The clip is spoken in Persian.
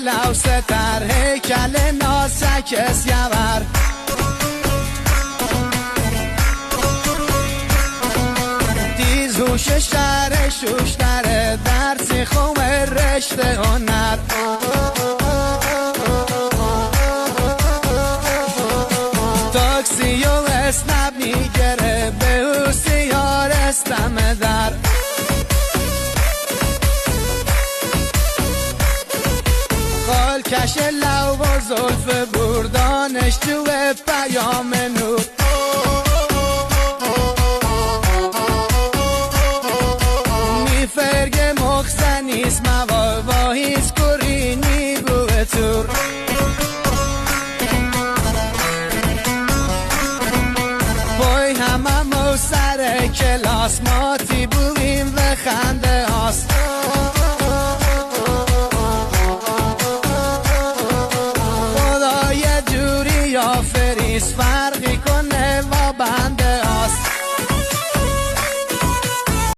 لو ستر هیکل ناسک اسیور دیز هوش شهر شوشتر درسی خوم رشته هنر تاکسی و اسنب میگره به حوسی یار استم در کش لو و زلف بردانش تو پیام نور میفرگ مخزنیز مواهیز کرینی بوه تور بای همه مو سر کلاس ماتی بویم و خنده هاست فریس فر